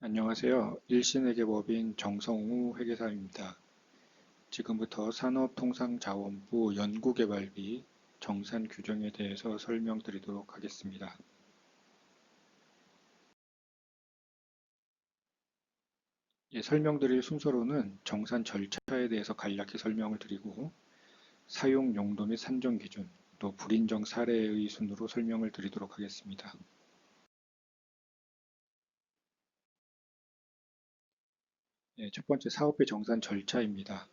안녕하세요. 일신회계법인 정성우 회계사입니다. 지금부터 산업통상자원부 연구개발비 정산 규정에 대해서 설명드리도록 하겠습니다. 설명드릴 순서로는 정산 절차에 대해서 간략히 설명을 드리고 사용 용도 및 산정 기준, 또 불인정 사례의 순으로 설명을 드리도록 하겠습니다. 첫 번째 사업비 정산 절차입니다.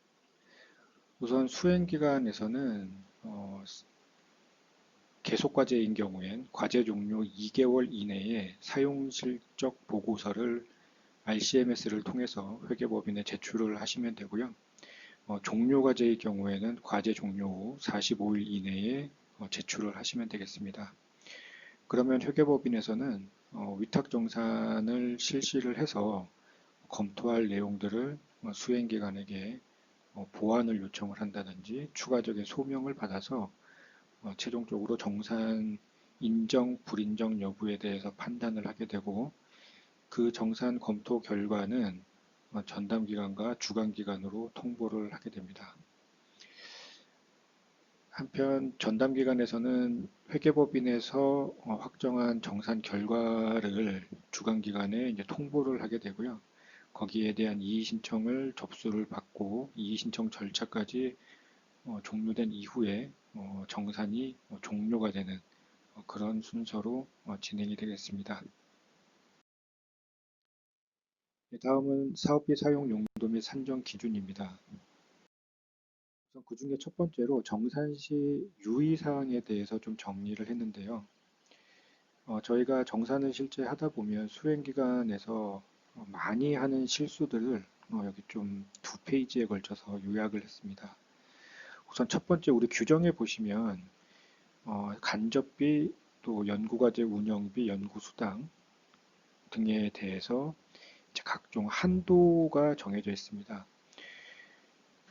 우선 수행기간에서는 계속과제인 경우엔 과제 종료 2개월 이내에 사용실적 보고서를 RCMS를 통해서 회계법인에 제출을 하시면 되고요. 종료과제의 경우에는 과제 종료 후 45일 이내에 제출을 하시면 되겠습니다. 그러면 회계법인에서는 위탁정산을 실시를 해서 검토할 내용들을 수행기관에게 보완을 요청을 한다든지 추가적인 소명을 받아서 최종적으로 정산 인정, 불인정 여부에 대해서 판단을 하게 되고 그 정산 검토 결과는 전담기관과 주관기관으로 통보를 하게 됩니다. 한편 전담기관에서는 회계법인에서 확정한 정산 결과를 주관기관에 이제 통보를 하게 되고요. 거기에 대한 이의신청을 접수를 받고 이의신청 절차까지 종료된 이후에 정산이 종료가 되는 그런 순서로 진행이 되겠습니다. 다음은 사업비 사용 용도 및 산정 기준입니다. 우선 그 중에 첫 번째로 정산 시 유의사항에 대해서 좀 정리를 했는데요. 저희가 정산을 실제 하다 보면 수행기간에서 많이 하는 실수들을 여기 좀 두 페이지에 걸쳐서 요약을 했습니다. 우선 첫 번째 우리 규정에 보시면 간접비 또 연구과제 운영비, 연구수당 등에 대해서 각종 한도가 정해져 있습니다.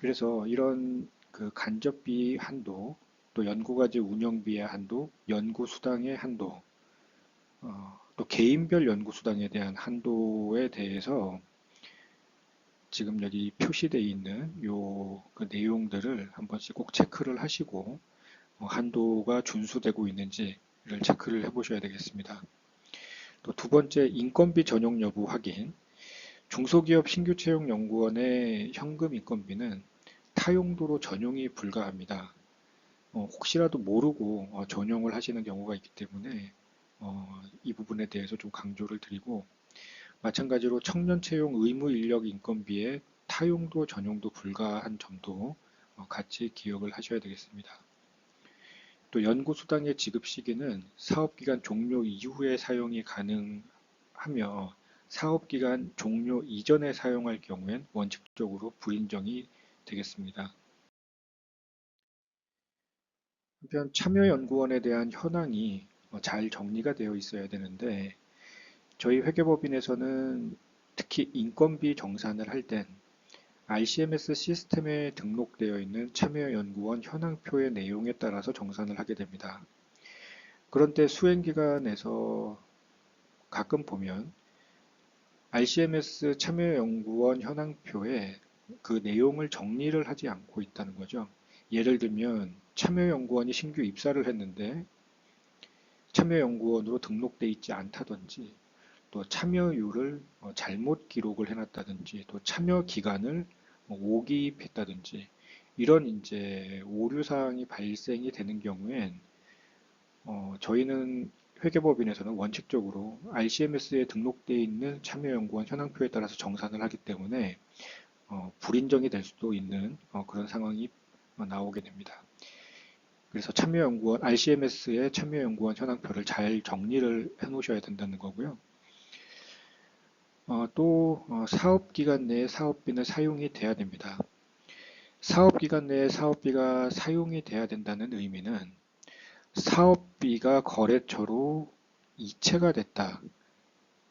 그래서 이런 그 간접비 한도, 또 연구과제 운영비의 한도, 연구수당의 한도, 또 개인별 연구수당에 대한 한도에 대해서 지금 여기 표시되어 있는 그 내용들을 한 번씩 꼭 체크를 하시고 한도가 준수되고 있는지를 체크를 해보셔야 되겠습니다. 또 두 번째, 인건비 전용 여부 확인. 중소기업 신규채용연구원의 현금 인건비는 타용도로 전용이 불가합니다. 혹시라도 모르고 전용을 하시는 경우가 있기 때문에 이 부분에 대해서 좀 강조를 드리고, 마찬가지로 청년 채용 의무 인력 인건비에 타용도 전용도 불가한 점도 같이 기억을 하셔야 되겠습니다. 또 연구수당의 지급 시기는 사업기간 종료 이후에 사용이 가능하며 사업기간 종료 이전에 사용할 경우엔 원칙적으로 불인정이 되겠습니다. 한편 참여연구원에 대한 현황이 잘 정리가 되어 있어야 되는데 저희 회계법인에서는 특히 인건비 정산을 할 땐 RCMS 시스템에 등록되어 있는 참여연구원 현황표의 내용에 따라서 정산을 하게 됩니다. 그런데 수행기관에서 가끔 보면 RCMS 참여연구원 현황표에 그 내용을 정리를 하지 않고 있다는 거죠. 예를 들면 참여연구원이 신규 입사를 했는데 참여연구원으로 등록돼 있지 않다든지 또 참여율을 잘못 기록을 해놨다든지 또 참여 기간을 오기입했다든지 이런 이제 오류 사항이 발생이 되는 경우엔 저희는 회계법인에서는 원칙적으로 RCMS에 등록되어 있는 참여연구원 현황표에 따라서 정산을 하기 때문에 불인정이 될 수도 있는 그런 상황이 나오게 됩니다. 그래서 참여연구원, RCMS의 참여연구원 현황표를 잘 정리를 해 놓으셔야 된다는 거고요. 또 사업기간 내에 사업비는 사용이 돼야 됩니다. 사업기간 내에 사업비가 사용이 돼야 된다는 의미는 사업비가 거래처로 이체가 됐다.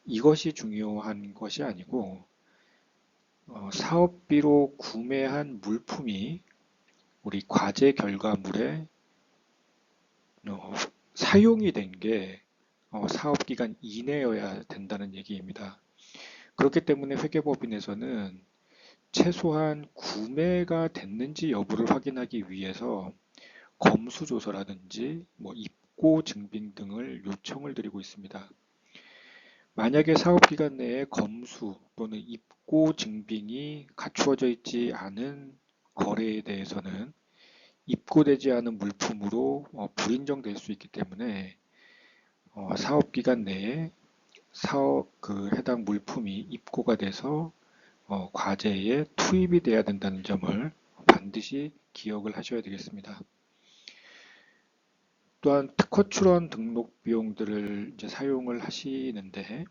이것이 중요한 것이 아니고 사업비로 구매한 물품이 우리 과제 결과물에 사용이 된 게 사업기간 이내여야 된다는 얘기입니다. 그렇기 때문에 회계법인에서는 최소한 구매가 됐는지 여부를 확인하기 위해서 검수조서라든지 뭐 입고 증빙 등을 요청을 드리고 있습니다. 만약에 사업기간 내에 검수 또는 입고 증빙이 갖추어져 있지 않은 거래에 대해서는 입고되지 않은 물품으로 불인정될 수 있기 때문에 사업기간 내에 해당 물품이 입고가 돼서 과제에 투입이 돼야 된다는 점을 반드시 기억을 하셔야 되겠습니다. 또한 특허 출원 등록 비용들을 이제 사용을 하시는데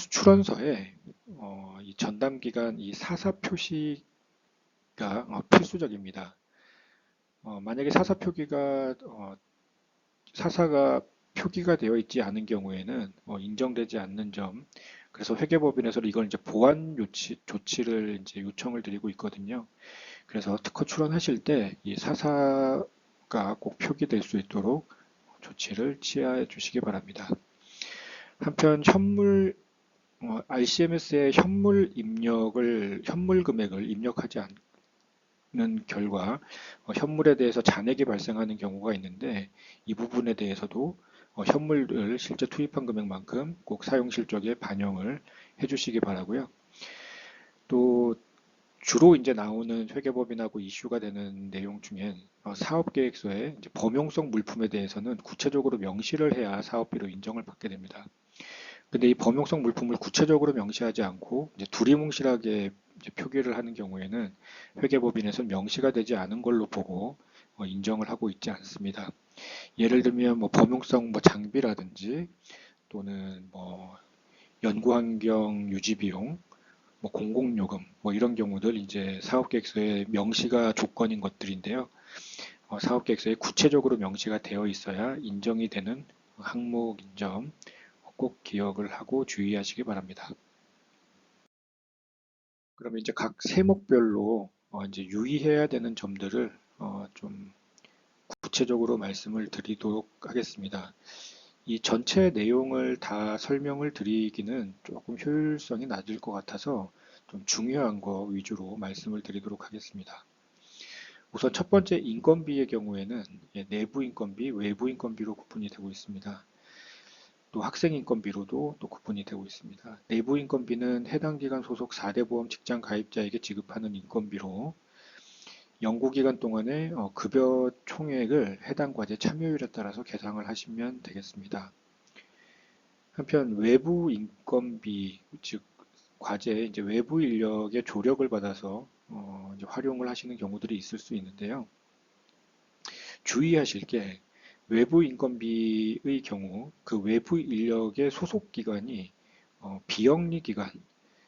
출원서에 이 전담 기간 이 사사 표시가 필수적입니다. 만약에 사사가 표기가 되어 있지 않은 경우에는 인정되지 않는 점, 그래서 회계법인에서는 이걸 이제 보완 조치를 이제 요청을 드리고 있거든요. 그래서 특허 출원하실 때 이 사사가 꼭 표기될 수 있도록 조치를 취하해 주시기 바랍니다. 한편 RCMS에 현물 금액을 입력하지 않는 결과 현물에 대해서 잔액이 발생하는 경우가 있는데 이 부분에 대해서도 현물을 실제 투입한 금액만큼 꼭 사용 실적에 반영을 해주시기 바라고요. 또 주로 이제 나오는 회계법인하고 이슈가 되는 내용 중엔 사업계획서에 이제 범용성 물품에 대해서는 구체적으로 명시를 해야 사업비로 인정을 받게 됩니다. 근데 이 범용성 물품을 구체적으로 명시하지 않고 이제 두리뭉실하게 이제 표기를 하는 경우에는 회계법인에서는 명시가 되지 않은 걸로 보고 인정을 하고 있지 않습니다. 예를 들면 뭐 범용성 뭐 장비라든지 또는 뭐 연구환경 유지 비용, 뭐 공공요금 뭐 이런 경우들 이제 사업계획서에 명시가 조건인 것들인데요. 사업계획서에 구체적으로 명시가 되어 있어야 인정이 되는 항목인 점 꼭 기억을 하고 주의하시기 바랍니다. 그러면 이제 각 세목별로 이제 유의해야 되는 점들을 좀 구체적으로 말씀을 드리도록 하겠습니다. 이 전체 내용을 다 설명을 드리기는 조금 효율성이 낮을 것 같아서 좀 중요한 거 위주로 말씀을 드리도록 하겠습니다. 우선 첫 번째 인건비의 경우에는 내부 인건비, 외부 인건비로 구분이 되고 있습니다. 또 학생 인건비로도 또 구분이 되고 있습니다. 내부 인건비는 해당 기간 소속 4대 보험 직장 가입자에게 지급하는 인건비로 연구기간 동안의 급여 총액을 해당 과제 참여율에 따라서 계상을 하시면 되겠습니다. 한편 외부 인건비, 즉 과제에 이제 외부 인력의 조력을 받아서 이제 활용을 하시는 경우들이 있을 수 있는데요. 주의하실 게 외부 인건비의 경우 그 외부 인력의 소속 기관이 비영리 기관,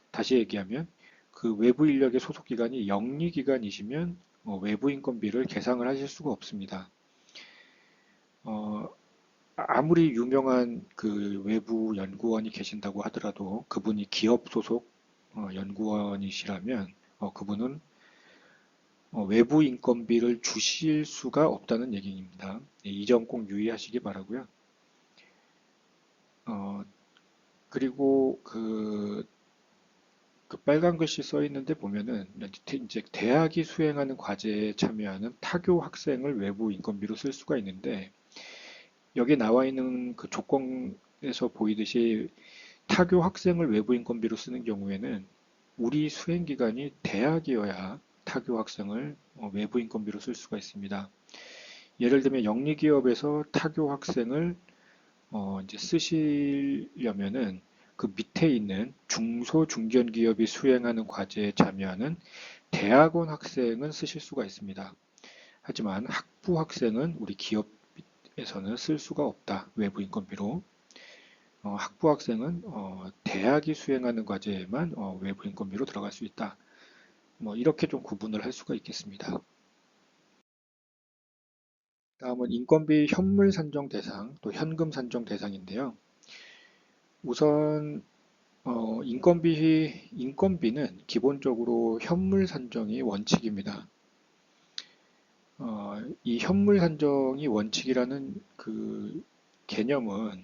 다시 얘기하면 그 외부 인력의 소속 기관이 영리 기관이시면 외부 인건비를 계상을 하실 수가 없습니다. 아무리 유명한 그 외부 연구원이 계신다고 하더라도 그분이 기업 소속 연구원이시라면 그분은 외부 인건비를 주실 수가 없다는 얘기입니다. 이 점 꼭 유의하시기 바라고요. 그리고 그 빨간 글씨 써 있는데 보면은 이제 대학이 수행하는 과제에 참여하는 타교 학생을 외부 인건비로 쓸 수가 있는데 여기 나와 있는 그 조건에서 보이듯이 타교 학생을 외부 인건비로 쓰는 경우에는 우리 수행 기관이 대학이어야 타교 학생을 외부 인건비로 쓸 수가 있습니다. 예를 들면 영리기업에서 타교 학생을 이제 쓰시려면은 그 밑에 있는 중소중견기업이 수행하는 과제에 참여하는 대학원 학생은 쓰실 수가 있습니다. 하지만 학부 학생은 우리 기업에서는 쓸 수가 없다. 외부 인건비로. 학부 학생은 대학이 수행하는 과제에만 외부 인건비로 들어갈 수 있다. 뭐 이렇게 좀 구분을 할 수가 있겠습니다. 다음은 인건비 현물 산정 대상, 또 현금 산정 대상인데요. 우선 인건비는 기본적으로 현물 산정이 원칙입니다. 이 현물 산정이 원칙이라는 그 개념은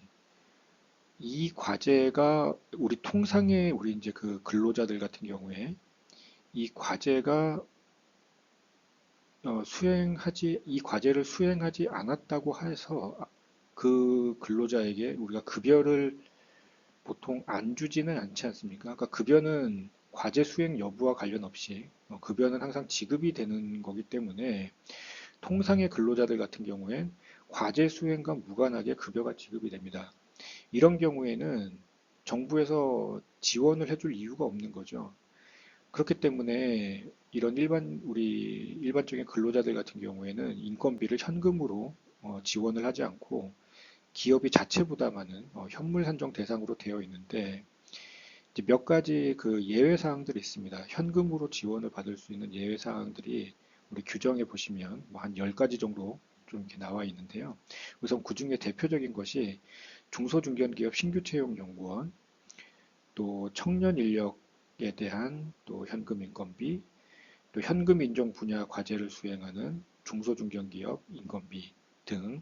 이 과제가 우리 통상의 우리 이제 그 근로자들 같은 경우에 이 과제가 이 과제를 수행하지 않았다고 해서 그 근로자에게 우리가 급여를 보통 안 주지는 않지 않습니까? 그러니까 급여는 과제 수행 여부와 관련 없이 급여는 항상 지급이 되는 거기 때문에 통상의 근로자들 같은 경우엔 과제 수행과 무관하게 급여가 지급이 됩니다. 이런 경우에는 정부에서 지원을 해줄 이유가 없는 거죠. 그렇기 때문에 이런 우리 일반적인 근로자들 같은 경우에는 인건비를 현금으로 지원을 하지 않고 기업이 자체 부담하는 현물 산정 대상으로 되어 있는데 이제 몇 가지 그 예외 사항들이 있습니다. 현금으로 지원을 받을 수 있는 예외 사항들이 우리 규정에 보시면 뭐 한 10가지 정도 좀 이렇게 나와 있는데요. 우선 그 중에 대표적인 것이 중소중견기업 신규 채용 연구원, 또 청년 인력에 대한 또 현금 인건비, 또 현금 인정 분야 과제를 수행하는 중소중견기업 인건비 등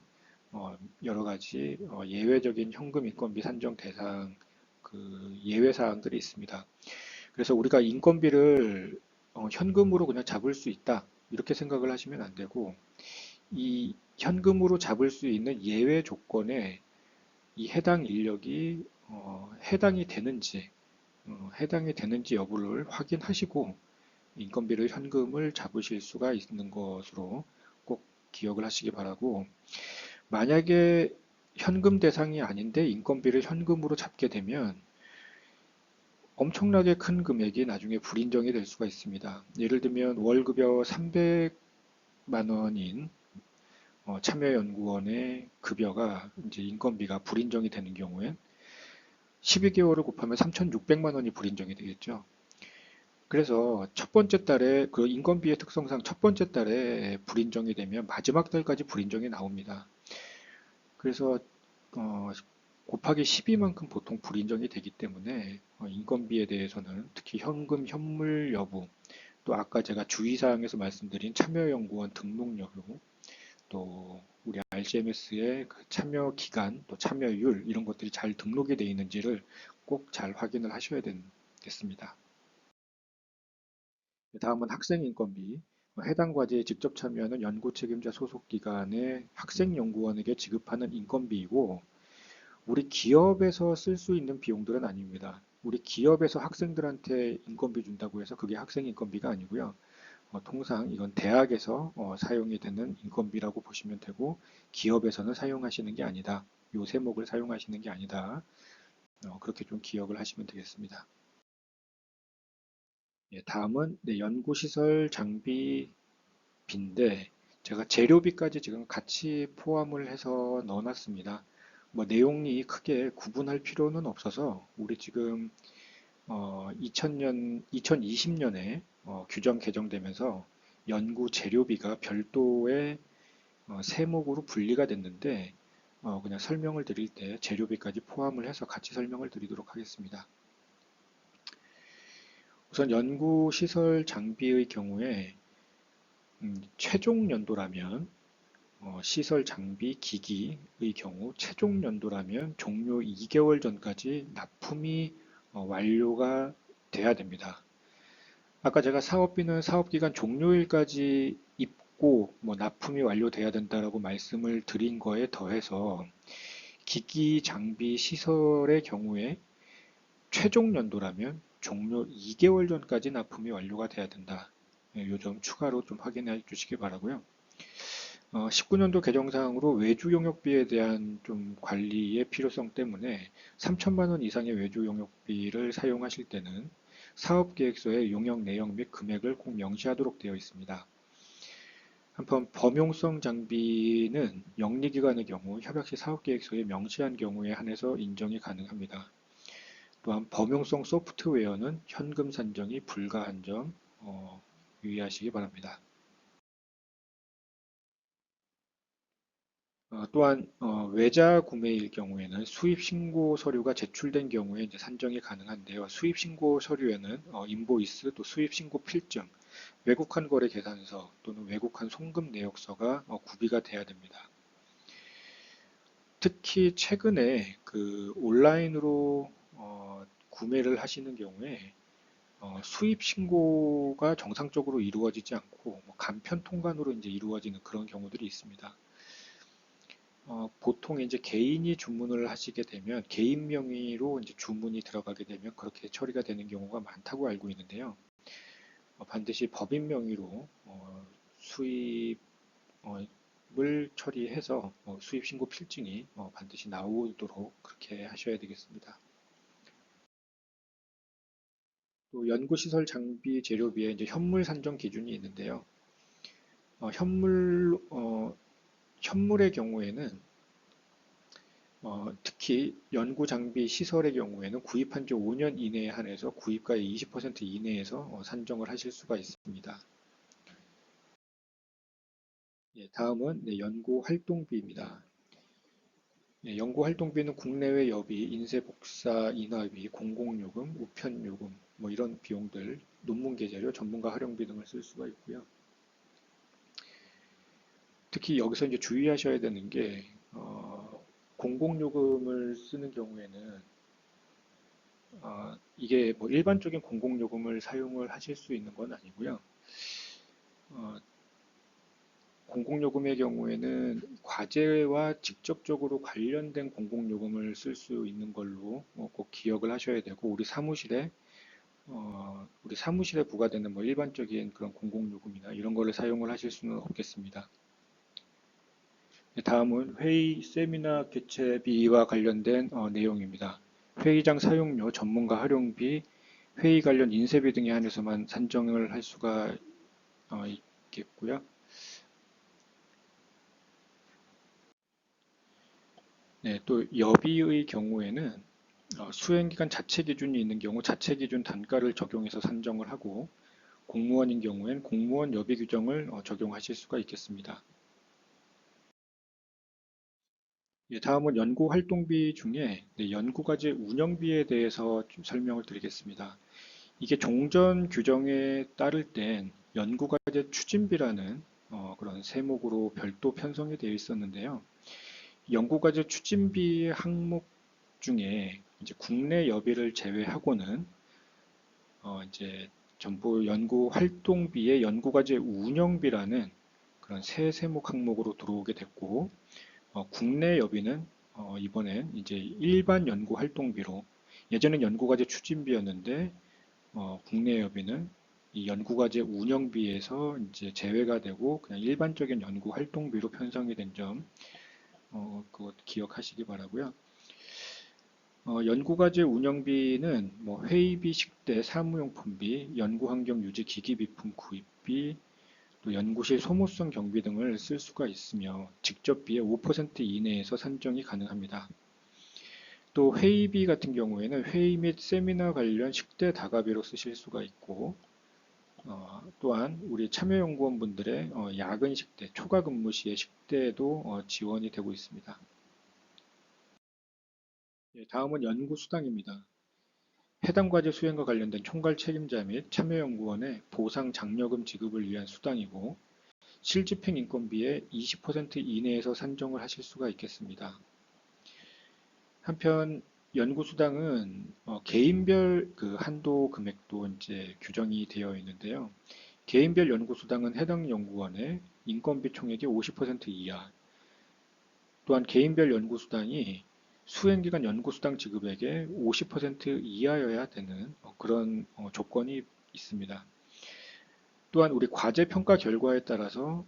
여러 가지 예외적인 현금 인건비 산정 대상 그 예외 사항들이 있습니다. 그래서 우리가 인건비를 현금으로 그냥 잡을 수 있다 이렇게 생각을 하시면 안 되고 이 현금으로 잡을 수 있는 예외 조건에 이 해당 인력이 해당이 되는지 여부를 확인하시고 인건비를 현금을 잡으실 수가 있는 것으로 꼭 기억을 하시기 바라고 만약에 현금 대상이 아닌데 인건비를 현금으로 잡게 되면 엄청나게 큰 금액이 나중에 불인정이 될 수가 있습니다. 예를 들면 월급여 300만 원인 참여연구원의 급여가 이제 인건비가 불인정이 되는 경우엔 12개월을 곱하면 3,600만 원이 불인정이 되겠죠. 그래서 첫 번째 달에 그 인건비의 특성상 첫 번째 달에 불인정이 되면 마지막 달까지 불인정이 나옵니다. 그래서 어, 곱하기 12만큼 보통 불인정이 되기 때문에 인건비에 대해서는 특히 현금 현물 여부 또 아까 제가 주의사항에서 말씀드린 참여연구원 등록 여부 또 우리 RCMS의 그 참여 기간 또 참여율 이런 것들이 잘 등록이 되어 있는지를 꼭 잘 확인을 하셔야 되겠습니다. 다음은 학생인건비. 해당 과제에 직접 참여하는 연구 책임자 소속 기관의 학생연구원에게 지급하는 인건비이고, 우리 기업에서 쓸 수 있는 비용들은 아닙니다. 우리 기업에서 학생들한테 인건비 준다고 해서 그게 학생인건비가 아니고요. 통상 이건 대학에서 사용이 되는 인건비라고 보시면 되고, 기업에서는 사용하시는 게 아니다. 요 세목을 사용하시는 게 아니다. 그렇게 좀 기억을 하시면 되겠습니다. 예, 다음은 네, 연구시설 장비인데 제가 재료비까지 지금 같이 포함을 해서 넣어놨습니다. 뭐 내용이 크게 구분할 필요는 없어서 우리 지금 2020년에 규정 개정되면서 연구 재료비가 별도의 세목으로 분리가 됐는데 그냥 설명을 드릴 때 재료비까지 포함을 해서 같이 설명을 드리도록 하겠습니다. 우선 연구시설 장비의 경우에 최종 연도라면 시설 장비 기기의 경우 최종 연도라면 종료 2개월 전까지 납품이 완료가 돼야 됩니다. 아까 제가 사업비는 사업기간 종료일까지 입고 뭐 납품이 완료돼야 된다라고 말씀을 드린 거에 더해서 기기 장비 시설의 경우에 최종 연도라면 종료 2개월 전까지 납품이 완료가 돼야 된다. 요 점 추가로 좀 확인해 주시기 바라고요. 19년도 개정사항으로 외주 용역비에 대한 좀 관리의 필요성 때문에 3천만 원 이상의 외주 용역비를 사용하실 때는 사업계획서에 용역 내역 및 금액을 꼭 명시하도록 되어 있습니다. 한편 범용성 장비는 영리기관의 경우 협약시 사업계획서에 명시한 경우에 한해서 인정이 가능합니다. 또한 범용성 소프트웨어는 현금 산정이 불가한 점 유의하시기 바랍니다. 또한 외자 구매일 경우에는 수입 신고 서류가 제출된 경우에 이제 산정이 가능한데요. 수입 신고 서류에는 인보이스 또 수입 신고 필증, 외국환 거래 계산서 또는 외국환 송금 내역서가 구비가 돼야 됩니다. 특히 최근에 그 온라인으로 구매를 하시는 경우에 수입 신고가 정상적으로 이루어지지 않고 뭐 간편 통관으로 이제 이루어지는 그런 경우들이 있습니다. 보통 이제 개인이 주문을 하시게 되면 개인 명의로 이제 주문이 들어가게 되면 그렇게 처리가 되는 경우가 많다고 알고 있는데요. 반드시 법인 명의로 수입을 처리해서 수입 신고 필증이 반드시 나오도록 그렇게 하셔야 되겠습니다. 또 연구시설 장비 재료비에 이제 현물 산정 기준이 있는데요. 현물의 경우에는 특히 연구 장비 시설의 경우에는 구입한 지 5년 이내에 한해서 구입가의 20% 이내에서 산정을 하실 수가 있습니다. 예, 다음은 네, 연구 활동비입니다. 예, 연구 활동비는 국내외 여비, 인쇄 복사 인하비, 공공요금, 우편요금 뭐 이런 비용들, 논문 게재료, 전문가 활용비 등을 쓸 수가 있고요. 특히 여기서 이제 주의하셔야 되는 게 공공요금을 쓰는 경우에는 이게 뭐 일반적인 공공요금을 사용을 하실 수 있는 건 아니고요. 어, 공공요금의 경우에는 과제와 직접적으로 관련된 공공요금을 쓸 수 있는 걸로 꼭 기억을 하셔야 되고 우리 사무실에 부과되는 뭐 일반적인 그런 공공요금이나 이런 거를 사용을 하실 수는 없겠습니다. 다음은 회의, 세미나 개최비와 관련된 내용입니다. 회의장 사용료, 전문가 활용비, 회의 관련 인쇄비 등에 한해서만 산정을 할 수가 있겠고요. 네, 또 여비의 경우에는 수행기간 자체 기준이 있는 경우 자체 기준 단가를 적용해서 산정을 하고 공무원인 경우엔 공무원 여비 규정을 적용하실 수가 있겠습니다. 예, 다음은 연구 활동비 중에 네, 연구과제 운영비에 대해서 좀 설명을 드리겠습니다. 이게 종전 규정에 따를 땐 연구과제 추진비라는 그런 세목으로 별도 편성이 되어 있었는데요. 연구과제 추진비 항목 중에 이제 국내 여비를 제외하고는 이제 전부 연구 활동비의 연구과제 운영비라는 그런 새 세목 항목으로 들어오게 됐고 국내 여비는 이번엔 이제 일반 연구 활동비로 예전엔 연구과제 추진비였는데 국내 여비는 이 연구과제 운영비에서 이제 제외가 되고 그냥 일반적인 연구 활동비로 편성이 된 점 그것 기억하시기 바라고요. 연구과제 운영비는 뭐 회의비, 식대, 사무용품비, 연구환경 유지 기기비품 구입비, 또 연구실 소모성 경비 등을 쓸 수가 있으며 직접비의 5% 이내에서 산정이 가능합니다. 또 회의비 같은 경우에는 회의 및 세미나 관련 식대 다가비로 쓰실 수가 있고 또한 우리 참여연구원분들의 야근 식대, 초과 근무 시의 식대도 지원이 되고 있습니다. 예, 다음은 연구 수당입니다. 해당 과제 수행과 관련된 총괄 책임자 및 참여연구원의 보상 장려금 지급을 위한 수당이고 실집행 인건비의 20% 이내에서 산정을 하실 수가 있겠습니다. 한편 연구수당은 개인별 그 한도 금액도 이제 규정이 되어 있는데요. 개인별 연구수당은 해당 연구원의 인건비 총액의 50% 이하, 또한 개인별 연구수당이 수행기간 연구수당 지급액의 50% 이하여야 되는 그런 조건이 있습니다. 또한 우리 과제 평가 결과에 따라서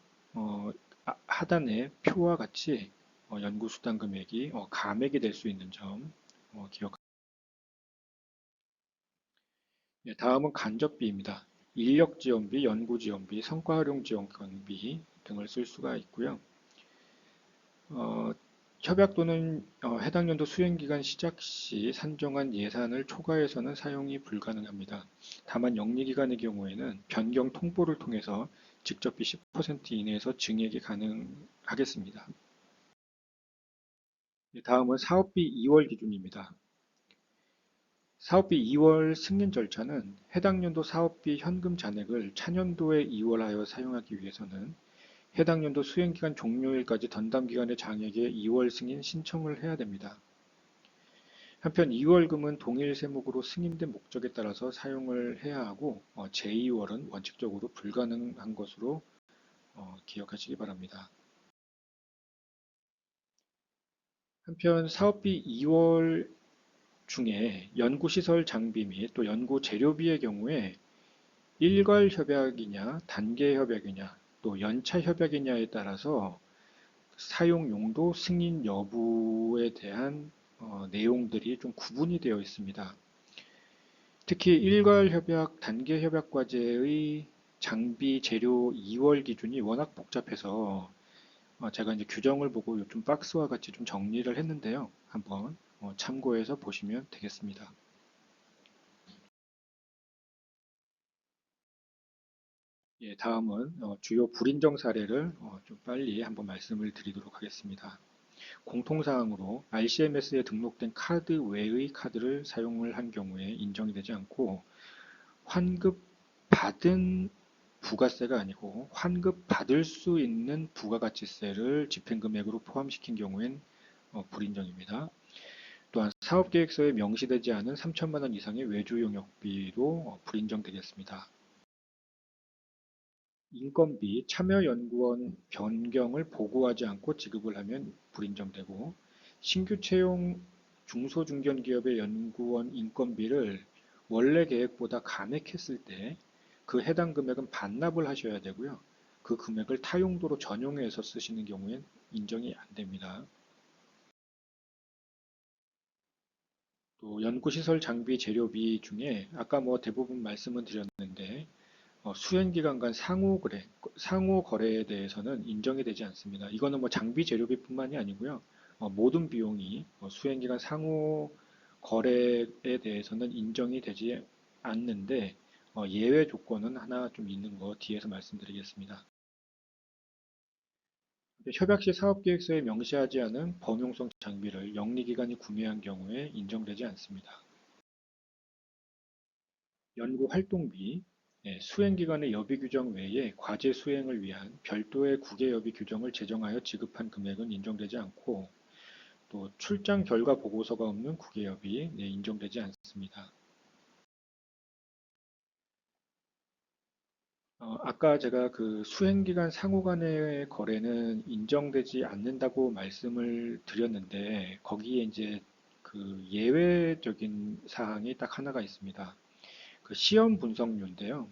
하단의 표와 같이 연구수당 금액이 감액이 될 수 있는 점 기억하시기 바랍니다. 다음은 간접비입니다. 인력지원비, 연구지원비, 성과활용지원비 등을 쓸 수가 있고요. 어, 협약 또는 해당 연도 수행기간 시작 시 산정한 예산을 초과해서는 사용이 불가능합니다. 다만 영리기간의 경우에는 변경 통보를 통해서 직접비 10% 이내에서 증액이 가능하겠습니다. 다음은 사업비 2월 기준입니다. 사업비 2월 승인 절차는 해당 연도 사업비 현금 잔액을 차년도에 2월하여 사용하기 위해서는 해당 연도 수행기간 종료일까지 던담기간의 장에게 2월 승인 신청을 해야 됩니다. 한편 2월금은 동일 세목으로 승인된 목적에 따라서 사용을 해야 하고 제2월은 원칙적으로 불가능한 것으로 기억하시기 바랍니다. 한편 사업비 2월 중에 연구시설 장비 및 또 연구 재료비의 경우에 일괄 협약이냐 단계 협약이냐 또 연차 협약이냐에 따라서 사용 용도 승인 여부에 대한 내용들이 좀 구분이 되어 있습니다. 특히 일괄 협약, 단계 협약 과제의 장비 재료 2월 기준이 워낙 복잡해서 제가 이제 규정을 보고 좀 박스와 같이 좀 정리를 했는데요. 한번 참고해서 보시면 되겠습니다. 예, 다음은 주요 불인정 사례를 좀 빨리 한번 말씀을 드리도록 하겠습니다. 공통사항으로 RCMS에 등록된 카드 외의 카드를 사용을 한 경우에 인정이 되지 않고 환급 받은 부가세가 아니고 환급 받을 수 있는 부가가치세를 집행금액으로 포함시킨 경우엔 불인정입니다. 또한 사업계획서에 명시되지 않은 3천만 원 이상의 외주 용역비도 불인정되겠습니다. 인건비, 참여연구원 변경을 보고하지 않고 지급을 하면 불인정되고 신규 채용 중소중견기업의 연구원 인건비를 원래 계획보다 감액했을 때 그 해당 금액은 반납을 하셔야 되고요. 그 금액을 타용도로 전용해서 쓰시는 경우엔 인정이 안 됩니다. 또 연구시설 장비 재료비 중에 아까 대부분 말씀을 드렸는데 수행기간 간 상호 거래에 대해서는 인정이 되지 않습니다. 이거는 장비 재료비뿐만이 아니고요. 모든 비용이 수행기간 상호 거래에 대해서는 인정이 되지 않는데 예외 조건은 하나 좀 있는 거 뒤에서 말씀드리겠습니다. 협약 시 사업계획서에 명시하지 않은 범용성 장비를 영리기관이 구매한 경우에 인정되지 않습니다. 연구 활동비, 수행기관의 여비 규정 외에 과제 수행을 위한 별도의 국외 여비 규정을 제정하여 지급한 금액은 인정되지 않고 또 출장 결과 보고서가 없는 국외 여비 인정되지 않습니다. 아까 제가 그 수행기간 상호 간의 거래는 인정되지 않는다고 말씀을 드렸는데 거기에 이제 그 예외적인 사항이 딱 하나가 있습니다. 그 시험 분석료인데요.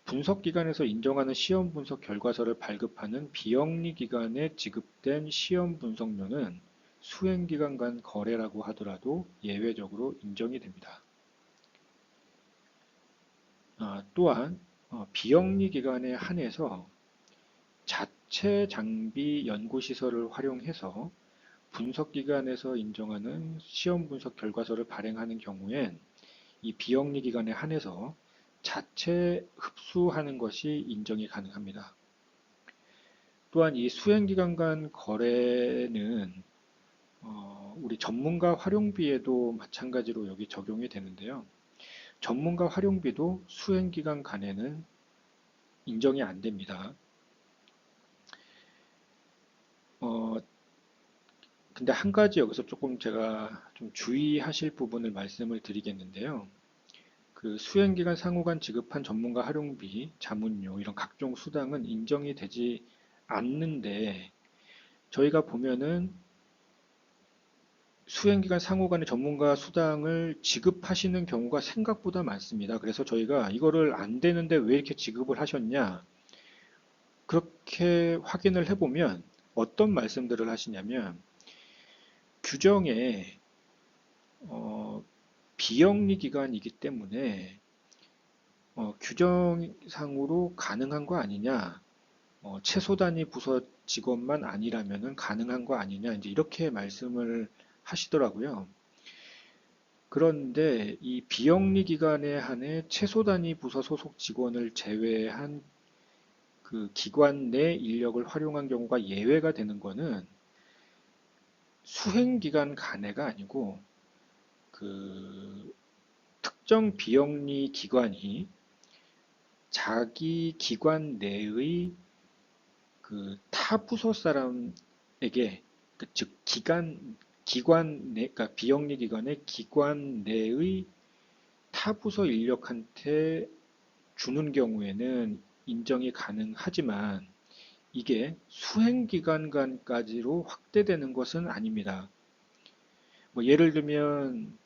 분석 기관에서 인정하는 시험 분석 결과서를 발급하는 비영리 기관에 지급된 시험 분석료는 수행 기간 간 거래라고 하더라도 예외적으로 인정이 됩니다. 또한 비영리 기관에 한해서 자체 장비 연구시설을 활용해서 분석 기관에서 인정하는 시험 분석 결과서를 발행하는 경우엔 이 비영리 기관에 한해서 자체 흡수하는 것이 인정이 가능합니다. 또한 이 수행기관 간 거래는 우리 전문가 활용비에도 마찬가지로 여기 적용이 되는데요. 전문가 활용비도 수행기간 간에는 인정이 안 됩니다. 근데 한 가지 여기서 조금 제가 좀 주의하실 부분을 말씀을 드리겠는데요. 그 수행기간 상호간 지급한 전문가 활용비, 자문료 이런 각종 수당은 인정이 되지 않는데 저희가 보면은 수행기간 상호간의 전문가 수당을 지급하시는 경우가 생각보다 많습니다. 그래서 저희가 이거를 안 되는데 왜 이렇게 지급을 하셨냐 그렇게 확인을 해보면 어떤 말씀들을 하시냐면 규정에 비영리 기관이기 때문에 규정상으로 가능한 거 아니냐 최소 단위 부서 직원만 아니라면 가능한 거 아니냐 이제 이렇게 말씀을 하시더라고요. 그런데 이 비영리 기관에 한해 최소 단위 부서 소속 직원을 제외한 그 기관 내 인력을 활용한 경우가 예외가 되는 거는 수행 기간 간해가 아니고 그 특정 비영리 기관이 자기 기관 내의 그 타 부서 사람에게 즉 기관 내 그러니까 비영리 기관의 기관 내의 타 부서 인력한테 주는 경우에는 인정이 가능하지만 이게 수행기관 간까지로 확대되는 것은 아닙니다. 뭐 예를 들면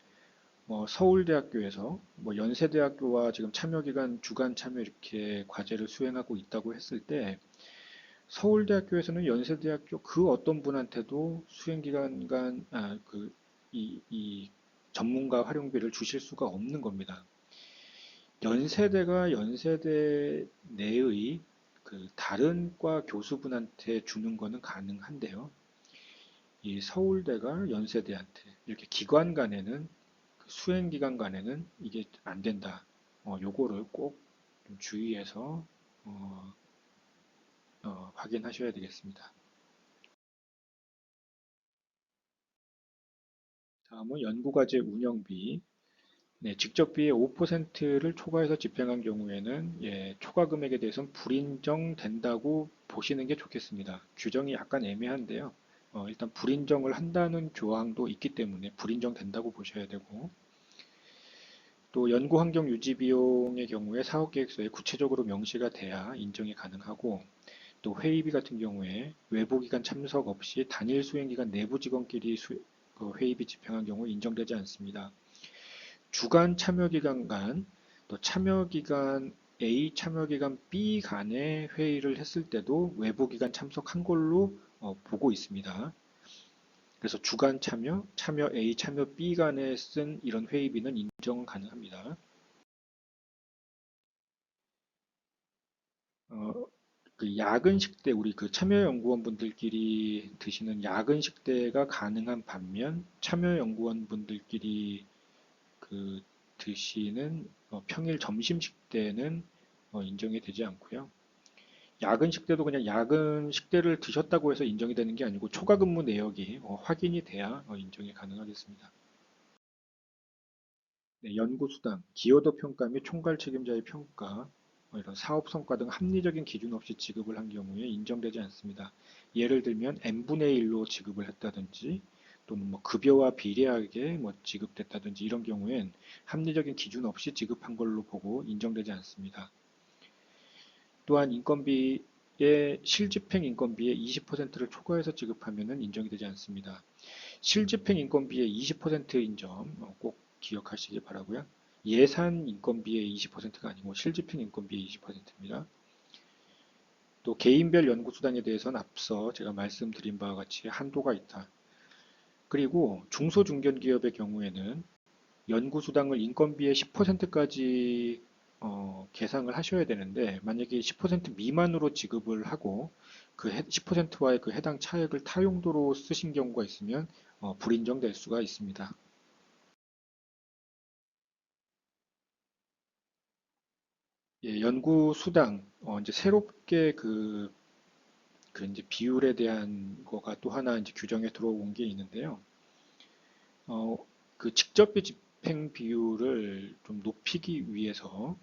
뭐 서울대학교에서 뭐 연세대학교와 지금 참여기관 주간 참여 이렇게 과제를 수행하고 있다고 했을 때 서울대학교에서는 연세대학교 그 어떤 분한테도 수행기관 간 이 전문가 활용비를 주실 수가 없는 겁니다. 연세대가 연세대 내의 그 다른 과 교수분한테 주는 거는 가능한데요. 이 서울대가 연세대한테 이렇게 기관 간에는 수행 기간 간에는 이게 안 된다. 요거를 꼭 좀 주의해서 어, 확인하셔야 되겠습니다. 다음은 연구과제 운영비. 네, 직접비의 5%를 초과해서 집행한 경우에는 초과 금액에 대해서는 불인정된다고 보시는 게 좋겠습니다. 규정이 약간 애매한데요. 일단 불인정을 한다는 조항도 있기 때문에 불인정된다고 보셔야 되고 또 연구환경 유지 비용의 경우에 사업계획서에 구체적으로 명시가 돼야 인정이 가능하고 또 회의비 같은 경우에 외부기관 참석 없이 단일 수행기간 내부 직원끼리 그 회의비 집행한 경우 인정되지 않습니다. 주간 참여기간 간, 또 참여기간 A, 참여기간 B 간의 회의를 했을 때도 외부기관 참석한 걸로 보고 있습니다. 그래서 주간 참여, 참여 A, 참여 B 간에 쓴 이런 회의비는 인정 가능합니다. 어, 그 야근 식대, 우리 그 참여연구원분들끼리 드시는 야근 식대가 가능한 반면 참여연구원분들끼리 그 드시는 평일 점심 식대는 인정이 되지 않고요. 야근 식대도 그냥 야근 식대를 드셨다고 해서 인정이 되는 게 아니고 초과 근무 내역이 확인이 돼야 인정이 가능하겠습니다. 네, 연구수당, 기여도 평가 및 총괄 책임자의 평가, 이런 사업 성과 등 합리적인 기준 없이 지급을 한 경우에 인정되지 않습니다. 예를 들면 n분의 1로 지급을 했다든지 또는 뭐 급여와 비례하게 뭐 지급됐다든지 이런 경우엔 합리적인 기준 없이 지급한 걸로 보고 인정되지 않습니다. 또한 인건비의 실집행 인건비의 20%를 초과해서 지급하면 인정이 되지 않습니다. 실집행 인건비의 20%인 점 꼭 기억하시기 바라고요. 예산 인건비의 20%가 아니고 실집행 인건비의 20%입니다. 또 개인별 연구수당에 대해서는 앞서 제가 말씀드린 바와 같이 한도가 있다. 그리고 중소중견기업의 경우에는 연구수당을 인건비의 10%까지 계상을 하셔야 되는데 만약에 10% 미만으로 지급을 하고 그 10%와의 그 해당 차액을 타용도로 쓰신 경우가 있으면 불인정될 수가 있습니다. 예, 연구 수당, 이제 새롭게 그 이제 비율에 대한 거가 또 하나 이제 규정에 들어온 게 있는데요. 어, 그 직접비 집행 비율을 좀 높이기 위해서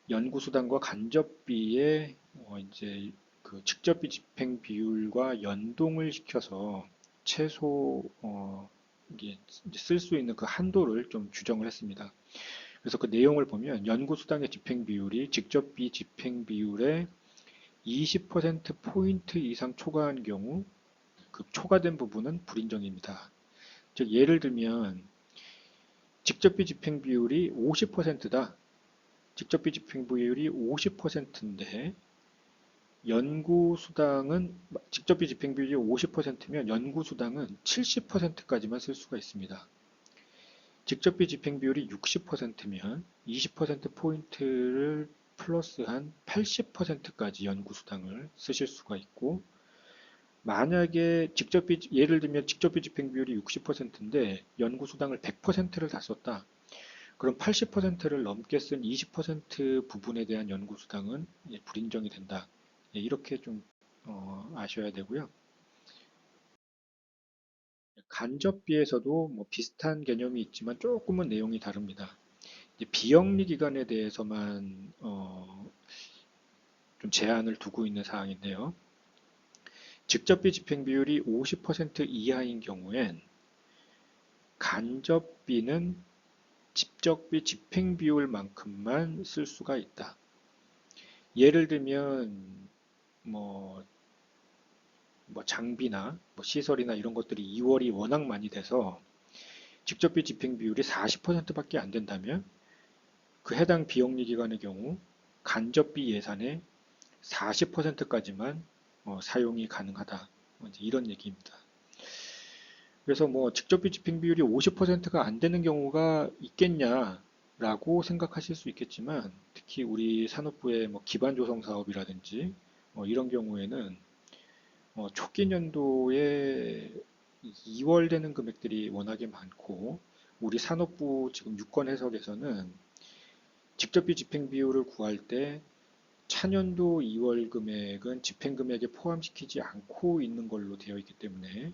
연구 수당과 간접비의 이제 그 직접비 집행 비율과 연동을 시켜서 최소 이게 쓸 수 있는 그 한도를 좀 규정을 했습니다. 그래서 그 내용을 보면 연구 수당의 집행 비율이 직접비 집행 비율의 20%포인트 이상 초과한 경우 그 초과된 부분은 불인정입니다. 즉 예를 들면 직접비 집행 비율이 50%다. 직접비 집행 비율이 50%인데 연구수당은 직접비 집행 비율이 50%면 연구수당은 70%까지만 쓸 수가 있습니다. 직접비 집행 비율이 60%면 20%포인트를 플러스한 80%까지 연구수당을 쓰실 수가 있고 만약에 예를 들면 직접비 집행 비율이 60%인데 연구수당을 100%를 다 썼다. 그럼 80%를 넘게 쓴 20% 부분에 대한 연구수당은 불인정이 된다. 이렇게 좀 아셔야 되고요. 간접비에서도 뭐 비슷한 개념이 있지만 조금은 내용이 다릅니다. 비영리 기관에 대해서만 좀 제한을 두고 있는 사항인데요. 직접비 집행 비율이 50% 이하인 경우엔 간접비는 직접비 집행 비율만큼만 쓸 수가 있다. 예를 들면 뭐, 장비나 시설이나 이런 것들이 2월이 워낙 많이 돼서 직접비 집행 비율이 40%밖에 안 된다면 그 해당 비영리 기관의 경우 간접비 예산의 40%까지만 사용이 가능하다. 이제 이런 얘기입니다. 그래서 직접비 집행 비율이 50%가 안 되는 경우가 있겠냐라고 생각하실 수 있겠지만 특히 우리 산업부의 기반 조성 사업이라든지 이런 경우에는 초기 년도에 2월 되는 금액들이 워낙에 많고 우리 산업부 지금 유권 해석에서는 직접비 집행 비율을 구할 때 차년도 2월 금액은 집행 금액에 포함시키지 않고 있는 걸로 되어 있기 때문에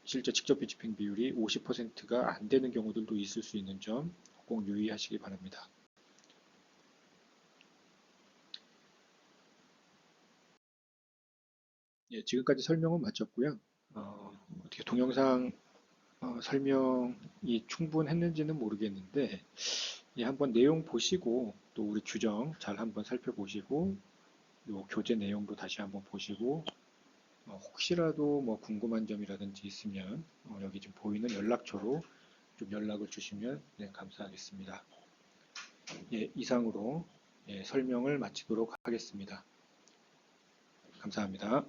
실제 직접비 집행 비율이 50%가 안 되는 경우들도 있을 수 있는 점 꼭 유의하시기 바랍니다. 예, 지금까지 설명은 마쳤고요. 어떻게 동영상 설명이 충분했는지는 모르겠는데 예, 한번 내용 보시고 또 우리 규정 잘 한번 살펴보시고 요 교재 내용도 다시 한번 보시고 혹시라도 궁금한 점이라든지 있으면 여기 지금 보이는 연락처로 좀 연락을 주시면 네, 감사하겠습니다. 예, 이상으로 예, 설명을 마치도록 하겠습니다. 감사합니다.